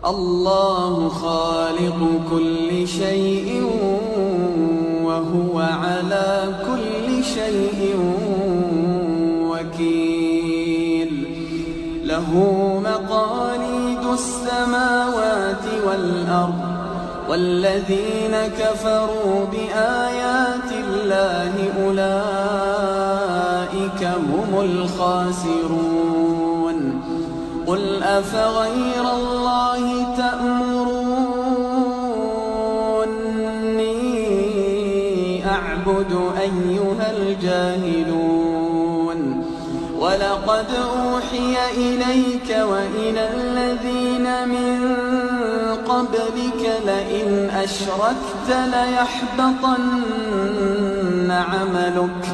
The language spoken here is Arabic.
الله خالق كل شيء وهو على كل شيء وكيل. له مقاليد السماوات والأرض، والذين كفروا بآيات الله أولئك هم الخاسرون. قل أفغير الله تأمروني أعبد أيها الجاهلون؟ ولقد أوحي إليك وإلى الذين من قبلك لئن أشركت ليحبطن عملك